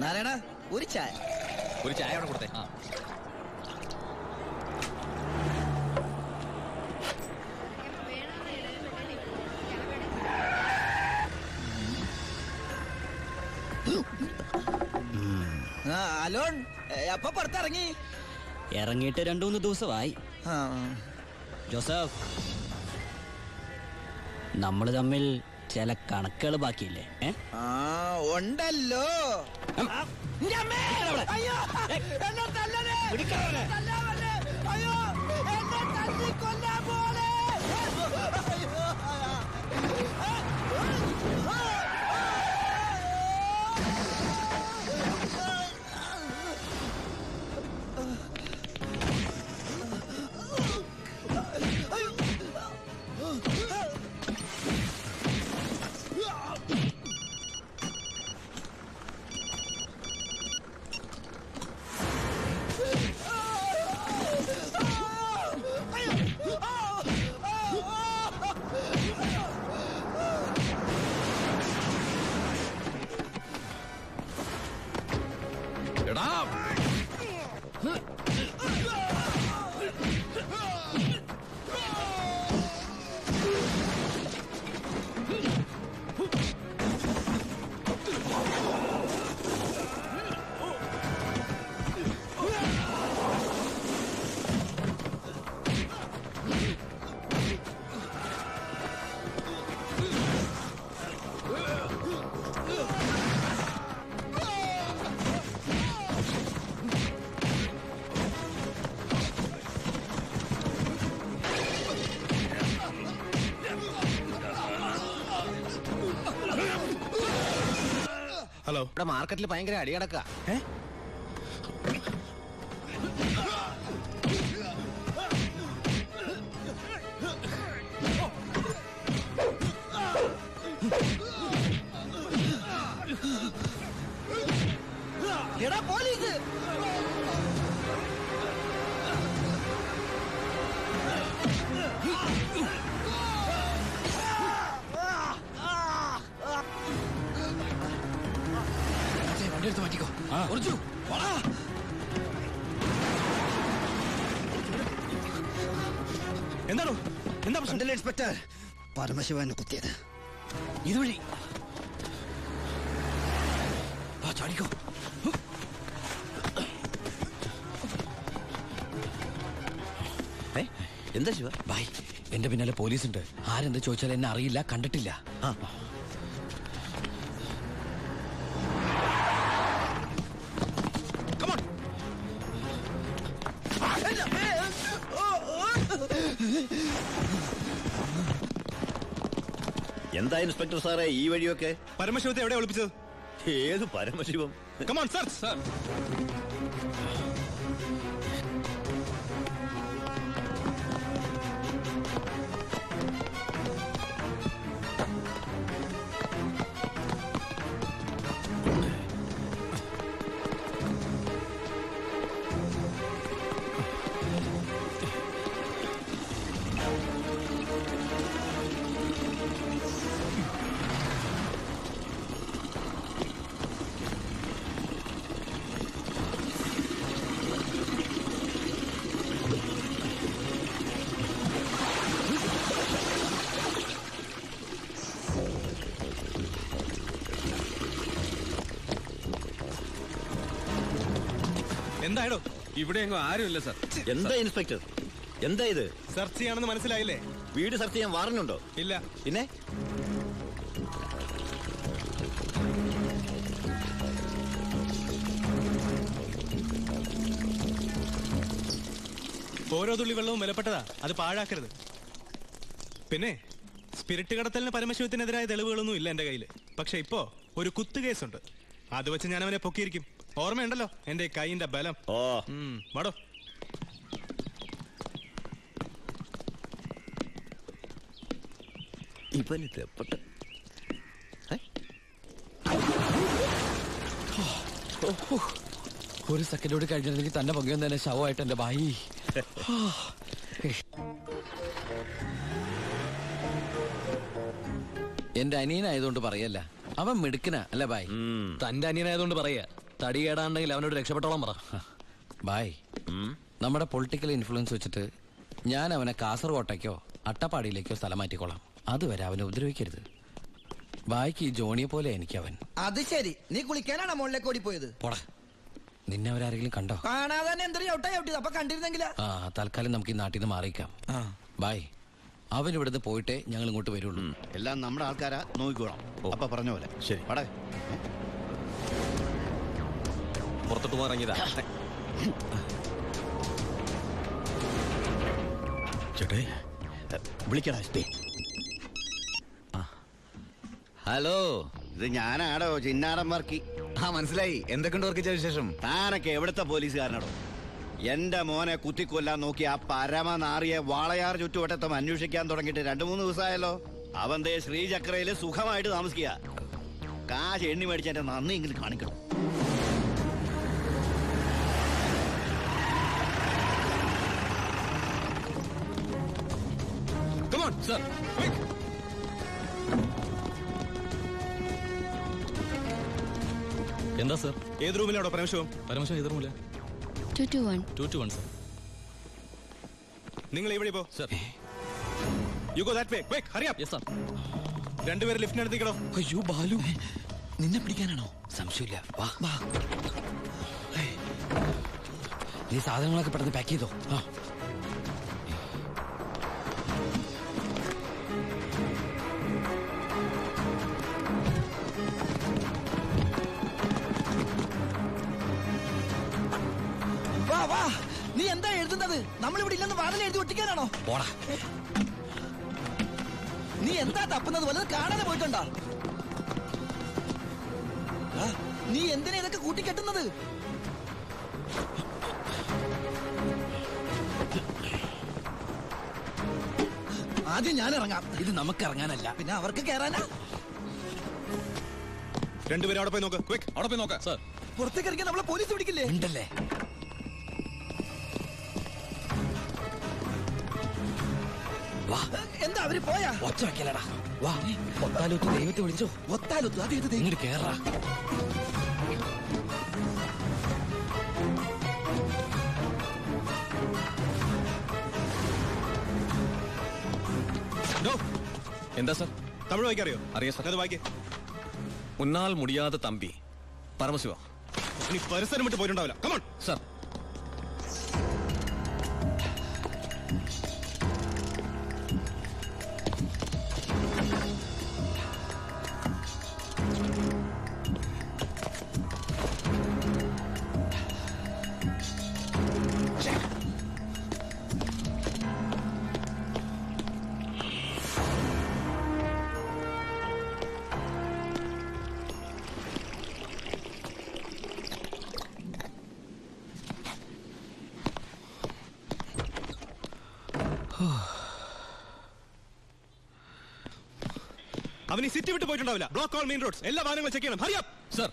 നാരായണ ഒരു ചായ അവിടെ കൊടുത്തേ. അലോൺ അപ്പൊ പുറത്തിറങ്ങി ഇറങ്ങിയിട്ട് 2-3 ദിവസമായി. ജോസഫ്, നമ്മള് തമ്മിൽ ചില കണക്കുകൾ ബാക്കിയില്ലേ? ഉണ്ടല്ലോ. ഹലോ, ഇവിടെ മാർക്കറ്റിൽ ഭയങ്കര അടി കിടക്കുക. പോലീസ് വണ്ടിയെടുത്ത് മാറ്റിക്കോ. എന്താണോ? എന്താ പ്രശ്നം? ഇൻസ്പെക്ടർ, പരമശിവനെ കുത്തിയത് ഇതുവഴി. ചാടിക്കോ. എന്താ ശിവ? ബൈ, എന്റെ പിന്നാലെ പോലീസുണ്ട്. ആരെന്ത് ചോദിച്ചാൽ എന്നെ അറിയില്ല, കണ്ടിട്ടില്ല. എന്താ ഇൻസ്പെക്ടർ സാറേ ഈ വഴിയൊക്കെ? പരമശിവത്തെ എവിടെ ഒളിപ്പിച്ചത്? ഏത് Paramasivam? Come on, sir. Sir. എന്തായോ? ഇവിടെ എങ്ങും ആരുമില്ല സർ. എന്താ ഇൻസ്പെക്ടർ, എന്താ ഇത്? സെർച്ച് ചെയ്യാണെന്ന് മനസ്സിലായില്ലേ? വീട് സെർച്ച് ചെയ്യാൻ വാറന്റുണ്ടോ? ഇല്ല. പിന്നെ ഓരോ തുള്ളി വെള്ളവും വിലപ്പെട്ടതാ, അത് പാഴാക്കരുത്. പിന്നെ സ്പിരിറ്റ് കടത്തലിന് പരമശിവത്തിനെതിരായ തെളിവുകളൊന്നും ഇല്ല എന്റെ കയ്യില്. പക്ഷെ ഇപ്പോ ഒരു കുത്തുകേസുണ്ട്. അത് വെച്ച് ഞാൻ അവനെ പൊക്കിയിരിക്കും. ഓർമ്മയുണ്ടല്ലോ എന്റെ കൈയിന്റെ ബലം. വാടോ. ഒരു സെക്കൻഡോട് കഴിഞ്ഞിരുന്നെങ്കിൽ തന്നെ പൊങ്ങിയെന്ന് തന്നെ ശവമായിട്ട് എന്റെ ഭായി. എന്റെ അനിയനായതുകൊണ്ട് പറയല്ല, അവൻ മിടുക്കനാ അല്ലേ ബായ്? തന്റെ അനിയനായതുകൊണ്ട് പറയാ, തടി കേടാണ്ടെങ്കിൽ അവനോട് രക്ഷപ്പെട്ടോളം പറ. ബായ്, നമ്മുടെ പൊളിറ്റിക്കൽ ഇൻഫ്ലുവൻസ് വെച്ചിട്ട് ഞാൻ അവനെ കാസർകോട്ടേക്കോ അട്ടപ്പാടിയിലേക്കോ സ്ഥലം മാറ്റിക്കോളാം. അതുവരെ അവനെ ഉപദ്രവിക്കരുത്. ബായ്ക്ക് ഈ ജോണിയെ പോലെ എനിക്കവൻ. അത് ശരി, നീ കുളിക്കാനാണോ മുകളിലേക്ക് ഓടി പോയത്? പോടാ, നിന്നെ അവരാരെങ്കിലും കണ്ടോ? കാണാതെ തന്നെ എന്തൊരു ചവിട്ടിയത്. അപ്പൊ കണ്ടിരുന്നെങ്കിലാ. ആ, തൽക്കാലം നമുക്ക് ഈ നാട്ടിൽ നിന്ന് മാറിയിക്കാം. ബായ്, അവൻ ഇവിടുന്ന് പോയിട്ടേ ഞങ്ങൾ ഇങ്ങോട്ട് വരുള്ളൂ. എല്ലാം നമ്മുടെ ആൾക്കാരാ, നോക്കിക്കോളാം. അപ്പൊ പറഞ്ഞ പോലെ. ശരി. പടേ പുറത്തോട്ട് പോകാറങ്ങിയതാ. ചേട്ടേ, വിളിക്കടാ എസ് പി. ഹലോ, ഇത് ഞാനാടോ, ചിന്നാടൻ വർക്കി. മനസ്സിലായി. എന്തൊക്കെയുണ്ട് വർക്ക് ചെയ്ത വിശേഷം? താനൊക്കെ എവിടുത്തെ പോലീസുകാരനാടോ? എന്റെ മോനെ കുത്തിക്കൊല്ലാൻ നോക്കി ആ പരമനാറിയെ വാളയാർ ചുറ്റുവട്ടത്തും അന്വേഷിക്കാൻ തുടങ്ങിയിട്ട് 2-3 ദിവസമായല്ലോ. അവൻ ദേ ശ്രീചക്രയില് സുഖമായിട്ട് താമസിക്കുക. കാശ് എണ്ണി മേടിച്ച എന്റെ നന്ദി എങ്കിലും കാണിക്കണം. Come on, sir. Quick. എന്താ സർ? ഏത് റൂമിലാണോ പരമശിവം? പരമശിവം ഏത് റൂമില്? 221. 221 സർ. നിങ്ങൾ ഈ വഴി പോ. Sir. You go that way. Quick, hurry up. Yes sir. രണ്ടുപേരും ലിഫ്റ്റിനടുത്തേക്കടോ. അയ്യോ ബാലു, നിന്നെ പിടിക്കാനാണോ? സംശയമില്ല, വാ വാ. ഈ സാധനങ്ങളൊക്കെ പെട്ടെന്ന് പാക്ക് ചെയ്തോ. ആ, വാ വാ, നീ എന്താ എഴുതുന്നത്? നമ്മളിവിടെ ഇല്ലെന്ന് വാതിൽ എഴുതി ഒട്ടിക്കാനാണോ? പോടാ. നീ എന്താ തപ്പുന്നത്? വല്ലതും കാണാതെ പോയിട്ടുണ്ടോ? നീ എന്തിനാ ഇതൊക്കെ കൂട്ടിക്കെട്ടുന്നത്? ആദ്യം ഞാൻ ഇറങ്ങാം. ഇത് നമുക്ക് ഇറങ്ങാനല്ല, പിന്നെ അവർക്ക് കയറാനാ. രണ്ടുപേരും അവിടെ പോയി നോക്ക്. Quick, അവിടെ പോയി നോക്ക്. സർ. പുറത്തേക്ക് ഇറങ്ങിയാൽ നമ്മളെ പോലീസ് പിടിക്കില്ലേ? ഉണ്ടല്ലേ? വാ, എന്താ അവര് പോയാ? ഒച്ച വെക്കലടാ. വാ, ഒത്താലൊത്ത് ദൈവത്തെ വിളിച്ചോ. ഒത്താലൊത്തു അത് ഏത് ദൈവം? ഇങ്ങോട്ട് കേറാ. No. എന്താ സർ? തമിഴ് വായിക്കറിയോ? അറിയാം സർ. അത് വായിക്കേ. ഉന്നാൽ മുടിയാத തമ്പി പരമശിവ. നീ പരിസരം വിട്ട് പോയിട്ടുണ്ടാവില്ല. Come on. സർ. അവൻ ഈ സിറ്റി വിട്ട് പോയിട്ടുണ്ടാവില്ല. ബ്ലോക്ക് ഓൾ മെയിൻ റോഡ്സ്, എല്ലാ വാഹനങ്ങളും ചെക്ക് ചെയ്യണം. Hurry up. സർ.